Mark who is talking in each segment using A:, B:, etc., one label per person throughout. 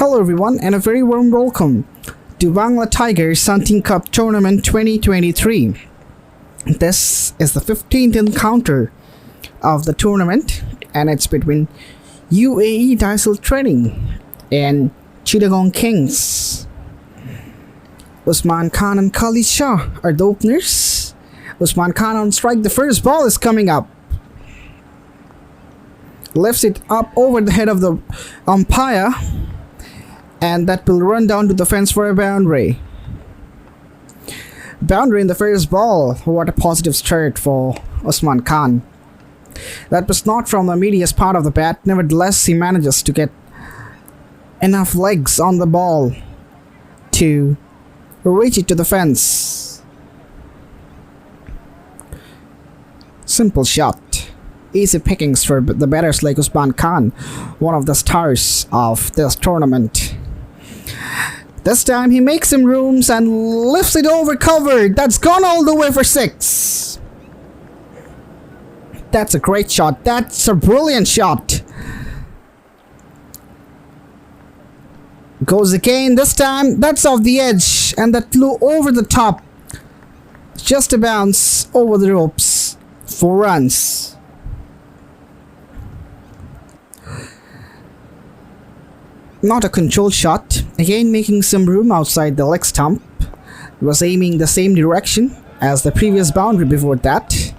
A: Hello everyone and a very warm welcome to Bangla Tigers Hunting Cup Tournament 2023. This is the 15th encounter of the tournament and it's between UAE Diesel Trading and Chittagong Kings. Usman Khan and Khalid Shah are the openers. Usman Khan on strike, the first ball is coming up. Lifts it up over the head of the umpire, and that will run down to the fence for a boundary. Boundary in the first ball. What a positive start for Usman Khan. That was not from the medius part of the bat. Nevertheless, he manages to get enough legs on the ball to reach it to the fence. Simple shot. Easy pickings for the batters like Usman Khan, one of the stars of this tournament. This time he makes some rooms and lifts it over covered. That's gone all the way for 6. That's a great shot. That's a brilliant shot. Goes again. This time that's off the edge and that flew over the top. Just a bounce over the ropes. 4 runs. Not a controlled shot. Again making some room outside the leg stump. Was aiming the same direction as the previous boundary before that.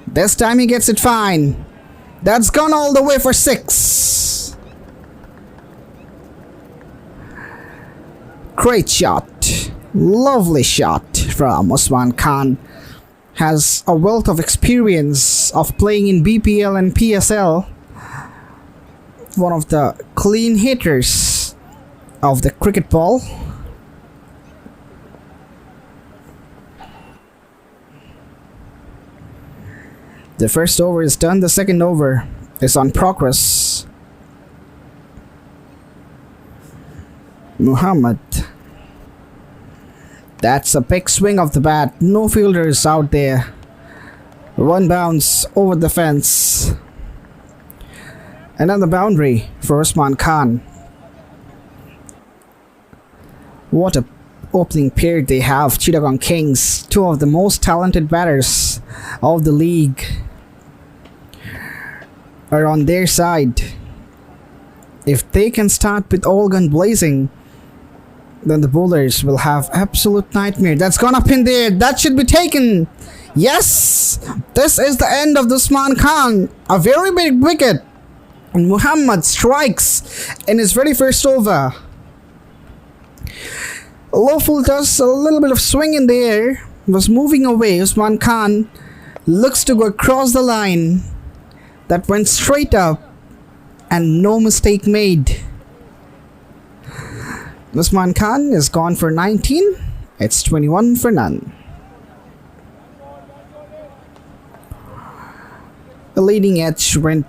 A: This time he gets it fine. That's gone all the way for 6. Great shot. Lovely shot from Usman Khan. Has a wealth of experience of playing in BPL and PSL. One of the clean hitters of the cricket ball. The first over is done. The second over is on progress. Muhammad. That's a big swing of the bat. No fielders out there. One bounce over the fence. Another boundary for Usman Khan. What a opening pair they have. Chittagong Kings, two of the most talented batters of the league, are on their side. If they can start with all gun blazing, then the bowlers will have absolute nightmare. That's gone up in there. That should be taken. Yes! This is the end of Usman Khan. A very big wicket. And Muhammad strikes in his very first over. Lawful does a little bit of swing in the air. Was moving away. Usman Khan looks to go across the line. That went straight up. And no mistake made. Usman Khan is gone for 19. It's 21 for none. The leading edge went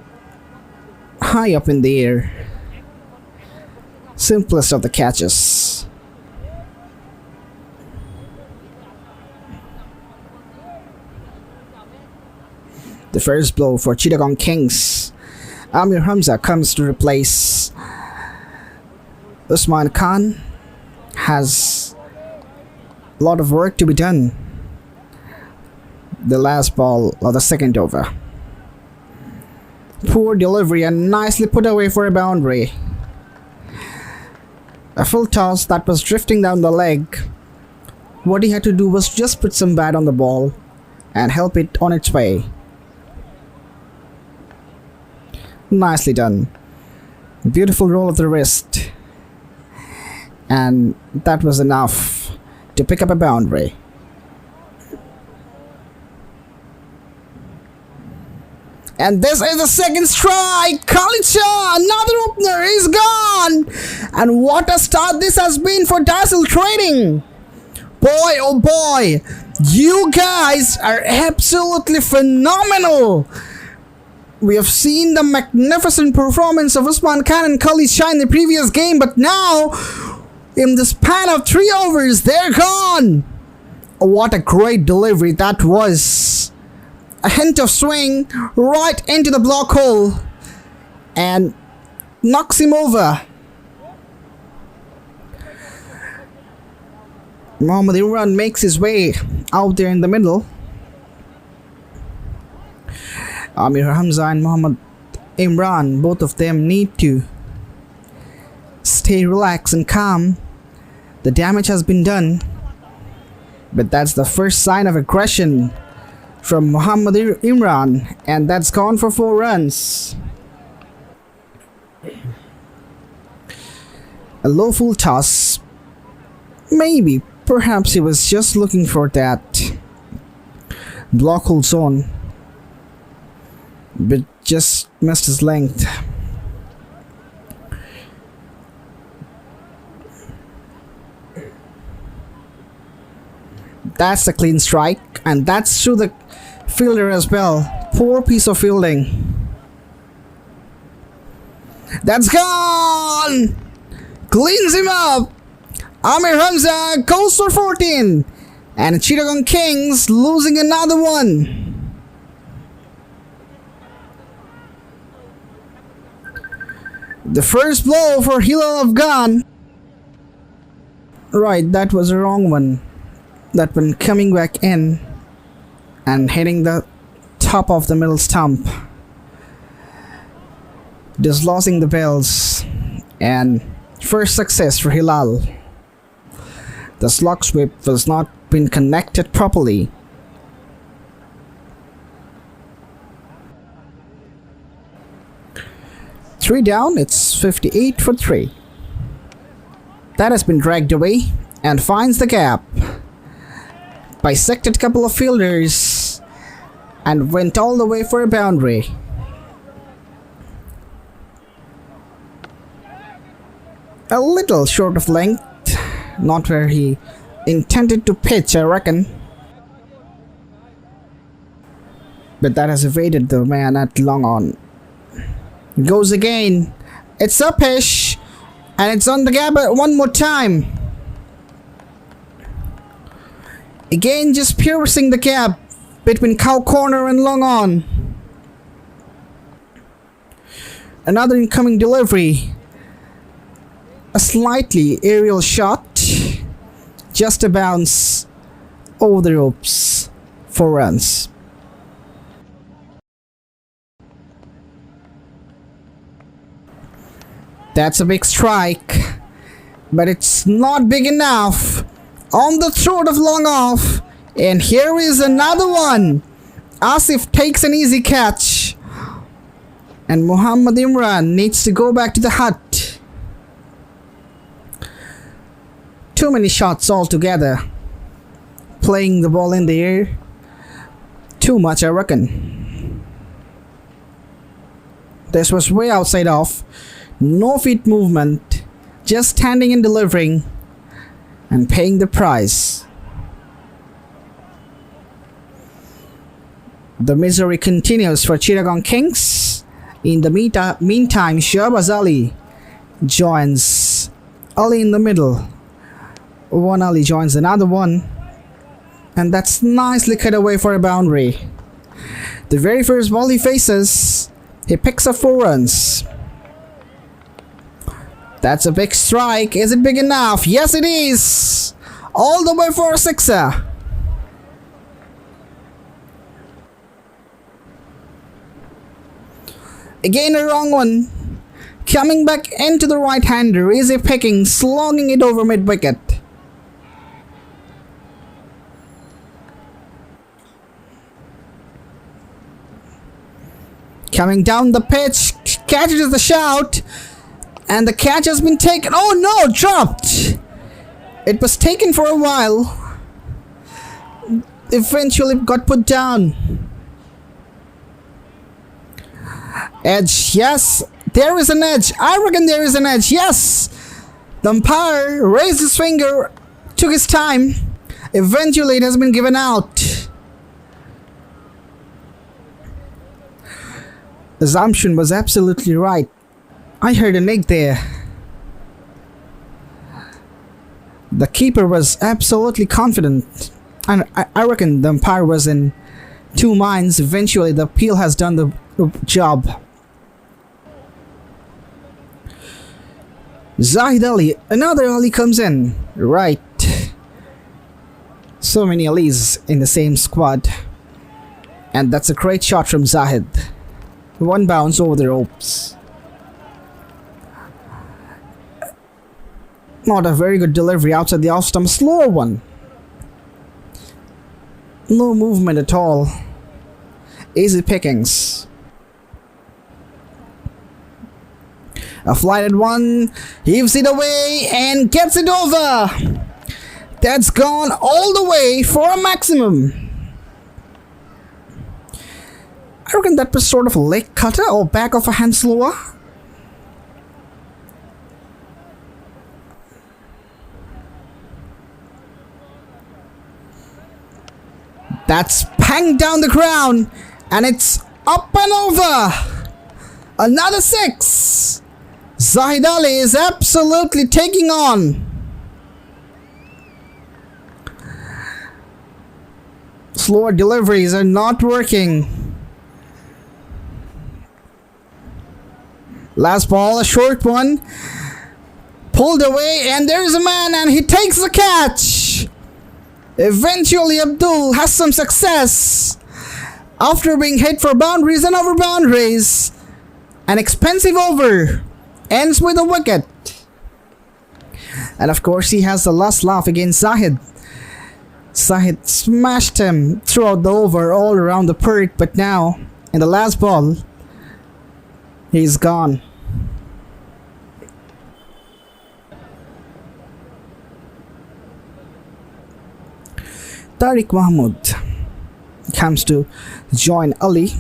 A: high up in the air. Simplest of the catches. The first blow for Chittagong Kings. Amir Hamza comes to replace Usman Khan. Has a lot of work to be done. The last ball of the second over. Poor delivery and nicely put away for a boundary. A full toss that was drifting down the leg. What he had to do was just put some bat on the ball and help it on its way. Nicely done. Beautiful roll of the wrist. And that was enough to pick up a boundary. And this is the second strike. Khalid Shah, another opener, is gone. And what a start this has been for Diesel Trading. Boy, oh boy, you guys are absolutely phenomenal. We have seen the magnificent performance of Usman Khan and Khalid Shah in the previous game, but now, in the span of 3 overs, they're gone. What a great delivery that was. a hint of swing right into the block hole and knocks him over. Mohammad Imran makes his way out there in the middle. Amir Hamza and Mohammad Imran, both of them need to stay relaxed and calm. The damage has been done, but that's the first sign of aggression from Mohammad Imran, and that's gone for 4 runs. A low full toss. Maybe, perhaps he was just looking for that block hole zone, but just missed his length. That's a clean strike, and that's through the fielder as well. Poor piece of fielding. That's gone! Cleans him up! Amir Hamza goes for 14, and Chittagong Kings losing another one. The first blow for Hilal Afghan. Right, that was a wrong one. That one coming back in and hitting the top of the middle stump, dislodging the bells, and first success for Hilal. The slog sweep was not been connected properly. Three down, it's 58 for 3. That has been dragged away and finds the gap. Bisected couple of fielders and went all the way for a boundary. A little short of length, not where he intended to pitch, I reckon. But that has evaded the man at long on. Goes again. It's upish, and it's on the gap one more time. Again, just piercing the gap between cow corner and long on. Another incoming delivery. A slightly aerial shot. Just a bounce over the ropes. 4 runs. That's a big strike, but it's not big enough. On the throat of long off, and here is another one. Asif takes an easy catch, and Mohammad Imran needs to go back to the hut. Too many shots altogether. Playing the ball in the air. Too much, I reckon. This was way outside off. No feet movement. Just standing and delivering. And paying the price. The misery continues for Chittagong Kings. In the meantime, Shahbaz Ali joins Ali in the middle. One Ali joins another one, and that's nicely cut away for a boundary. The very first ball he faces, he picks up 4 runs. That's a big strike. Is it big enough? Yes, it is. All the way for a 6er. Again, a wrong one. Coming back into the right-hander. Easy picking, slogging it over mid-wicket. Coming down the pitch. Catches the shout. And the catch has been taken. Oh no, dropped. It was taken for a while. Eventually got put down. Edge, yes. There is an edge. I reckon there is an edge, yes. The umpire raised his finger, took his time. Eventually it has been given out. Assumption was absolutely right. I heard an egg there. The keeper was absolutely confident, and I reckon the umpire was in two minds. Eventually, the peel has done the job. Zahid Ali, another Ali comes in. Right. So many Alis in the same squad. And that's a great shot from Zahid. One bounce over the ropes. Not a very good delivery outside the off stump. Slower one. No movement at all. Easy pickings. A flighted one. Heaves it away and gets it over. That's gone all the way for a maximum. I reckon that was sort of a leg cutter or back of a hand slower. That's banged down the ground and it's up and over. Another 6. Zahid Ali is absolutely taking on. Slower deliveries are not working. Last ball, a short one. Pulled away and there's a man and he takes the catch. Eventually Abdul has some success. After being hit for boundaries and over boundaries. An expensive over. Ends with a wicket. And of course he has the last laugh against Zahid. Zahid smashed him throughout the over all around the park, but now in the last ball he's gone. Tariq Mahmood comes to join Ali.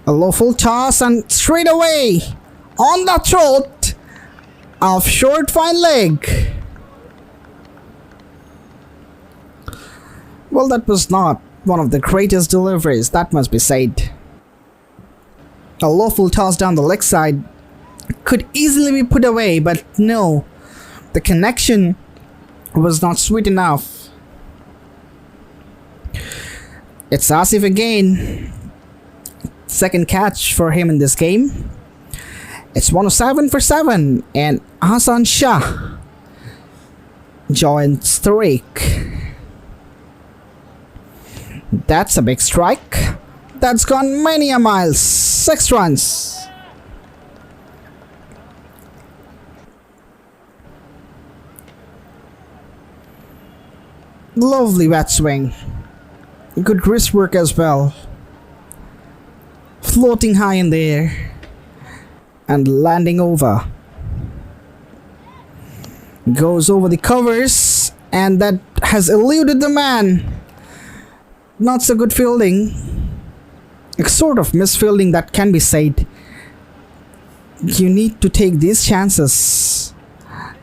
A: A low full toss and straight away on the throat of short fine leg. Well, that was not one of the greatest deliveries, that must be said. A low full toss down the leg side could easily be put away, but no, the connection was not sweet enough. It's Asif again. Second catch for him in this game. It's 107 for 7 and Hassan Shah joins the rake. That's a big strike. That's gone many a miles. 6 runs. Lovely bat swing. Good wrist work as well. Floating high in the air and landing over. Goes over the covers and that has eluded the man. Not so good fielding. A sort of misfielding, that can be said. You need to take these chances.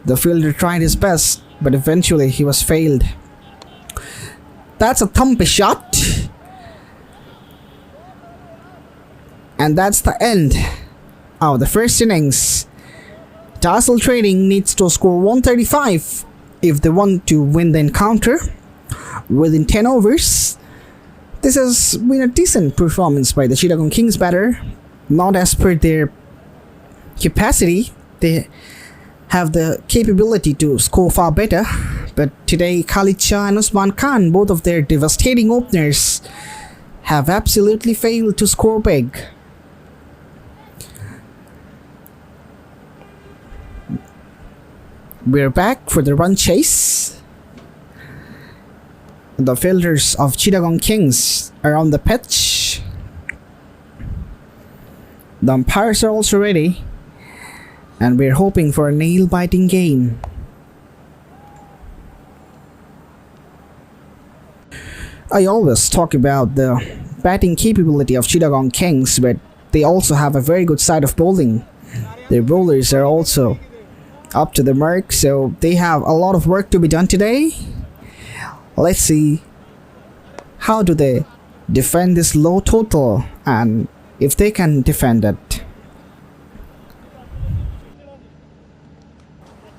A: The fielder tried his best, but eventually he was failed. That's a thumpy shot. And that's the end of the first innings. Tassel Trading needs to score 135 if they want to win the encounter within 10 overs. This has been a decent performance by the Chittagong Kings batter. Not as per their capacity. They have the capability to score far better. But today, Khalid Shah and Usman Khan, both of their devastating openers, have absolutely failed to score big. We're back for the run chase. The fielders of Chittagong Kings are on the pitch. The umpires are also ready. And we're hoping for a nail-biting game. I always talk about the batting capability of Chittagong Kings, but they also have a very good side of bowling. Their bowlers are also up to the mark, so they have a lot of work to be done today. Let's see how do they defend this low total and if they can defend it.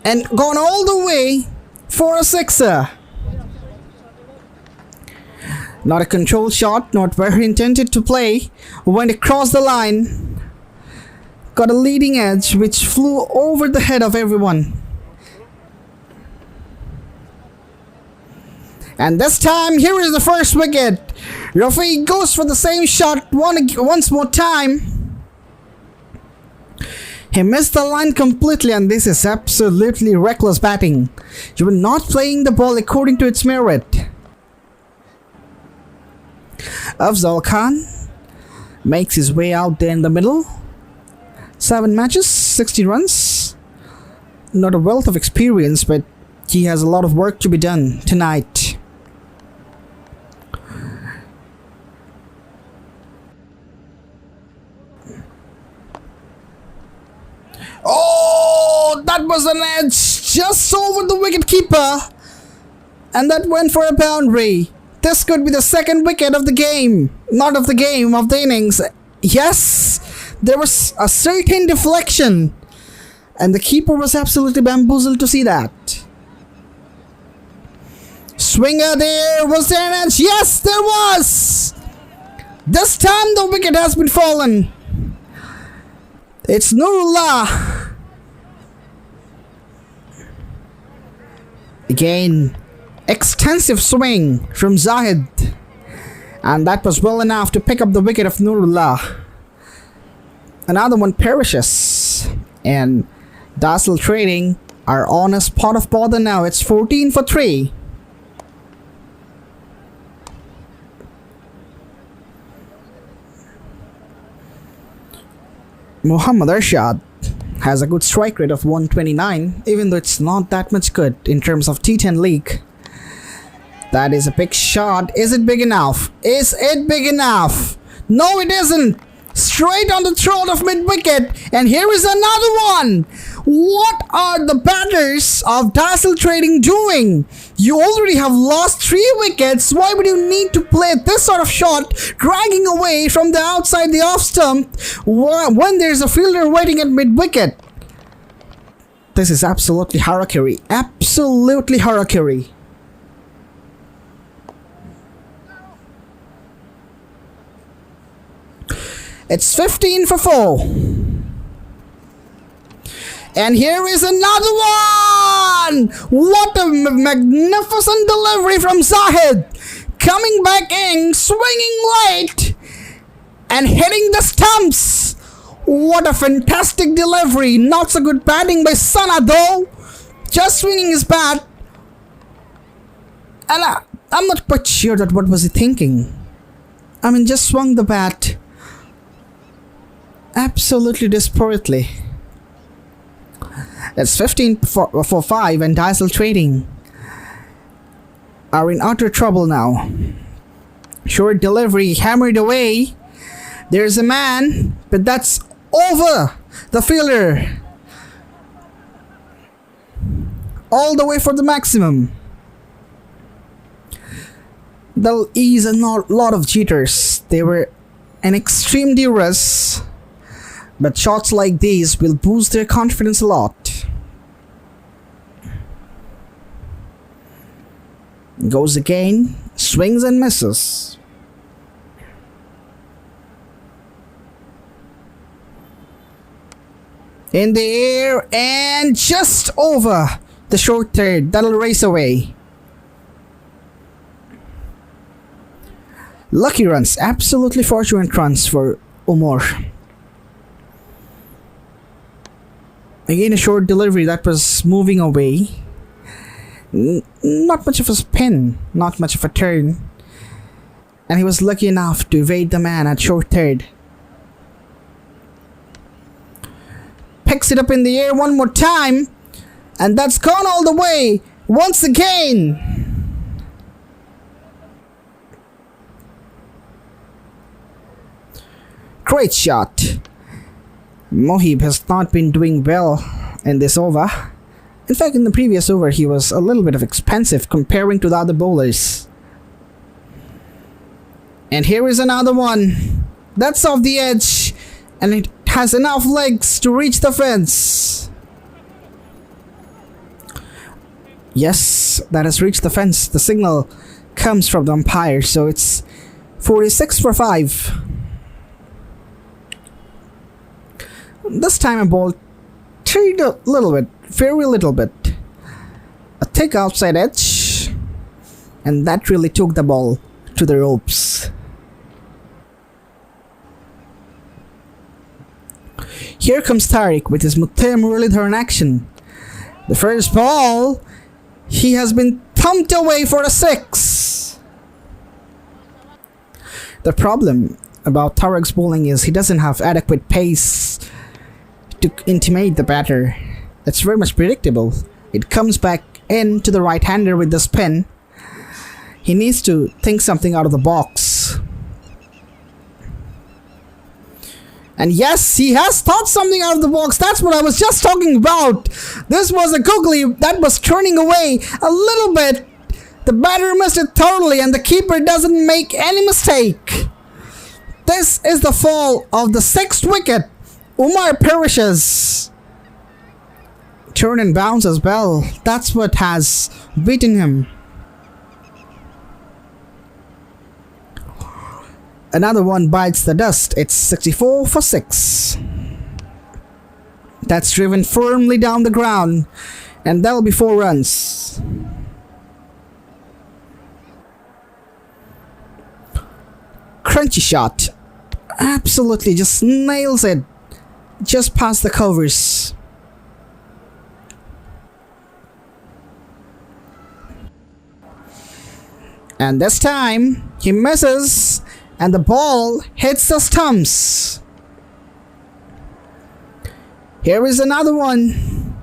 A: And gone all the way for a sixer. Not a controlled shot, not where he intended to play. Went across the line. Got a leading edge which flew over the head of everyone. And this time, here is the first wicket. Rafi goes for the same shot once more time. He missed the line completely, and this is absolutely reckless batting. You were not playing the ball according to its merit. Afzal Khan makes his way out there in the middle. 7 matches, 60 runs. Not a wealth of experience, but he has a lot of work to be done tonight. Oh, that was an edge just over the wicketkeeper, and that went for a boundary. This could be the second wicket of the game, not of the game, of the innings. Yes, there was a certain deflection, and the keeper was absolutely bamboozled to see that. Swinger there, was there an edge? Yes, there was. This time the wicket has been fallen. It's Nurullah. Again, extensive swing from Zahid, and that was well enough to pick up the wicket of Nurullah. Another one perishes, and Dazzle Trading are on a spot of bother now. It's 14 for 3. Muhammad Arshad has a good strike rate of 129, even though it's not that much good in terms of T10 League. That is a big shot. Is it big enough? Is it big enough? No, it isn't. Straight on the throat of mid-wicket, and here is another one. What are the batters of Dazzle Trading doing? You already have lost 3 wickets. Why would you need to play this sort of shot, dragging away from the outside the off stump when there's a fielder waiting at mid-wicket? This is absolutely harakiri. Absolutely harakiri. It's 15 for 4. And here is another one! What a magnificent delivery from Zahid! Coming back in, swinging late, and hitting the stumps! What a fantastic delivery! Not so good batting by Sana though! Just swinging his bat. And I'm not quite sure that what was he thinking. I mean, just swung the bat absolutely desperately. It's 15 for 5, and Dazzle Trading are in utter trouble now. Short delivery hammered away. There's a man, but that's over the fielder. All the way for the maximum. They'll ease a lot of jitters. They were an extreme duress, but shots like these will boost their confidence a lot. Goes again, swings and misses. In the air and just over the short third. That'll race away. Lucky runs, absolutely fortunate runs for Umar. Again, a short delivery that was moving away. Not much of a spin, not much of a turn. And he was lucky enough to evade the man at short third. Picks it up in the air one more time, and that's gone all the way once again. Great shot. Mohib has not been doing well in this over. In fact, in the previous over, he was a little bit of expensive comparing to the other bowlers. And here is another one. That's off the edge, and it has enough legs to reach the fence. Yes, that has reached the fence. The signal comes from the umpire, so it's 46 for 5. This time I bowled a little bit, very little bit. A thick outside edge, and that really took the ball to the ropes. Here comes Tariq with his Muthe Muralidhar in action. The first ball, he has been thumped away for a 6. The problem about Tariq's bowling is he doesn't have adequate pace to intimidate the batter. It's very much predictable. It comes back in to the right-hander with the spin. He needs to think something out of the box. And yes, he has thought something out of the box. That's what I was just talking about. This was a googly that was turning away a little bit. The batter missed it thoroughly and the keeper doesn't make any mistake. This is the fall of the 6th wicket. Umar perishes. Turn and bounce as well. That's what has beaten him. Another one bites the dust. It's 64 for 6. That's driven firmly down the ground, and that'll be 4 runs. Crunchy shot. Absolutely just nails it. Just past the covers. And this time, he misses, and the ball hits the stumps. Here is another one.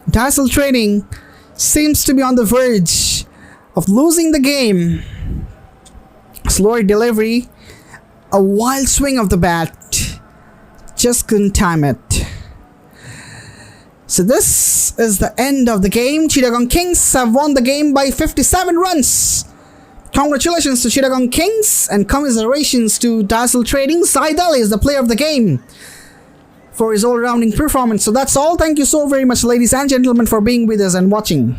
A: Dazzle Trading seems to be on the verge of losing the game. Slower delivery, a wild swing of the bat. Just couldn't time it. So this is the end of the game. Chittagong Kings have won the game by 57 runs. Congratulations to Chittagong Kings and commiserations to Dazzle Trading. Syed Ali is the player of the game for his all-rounding performance. So that's all. Thank you so very much, ladies and gentlemen, for being with us and watching.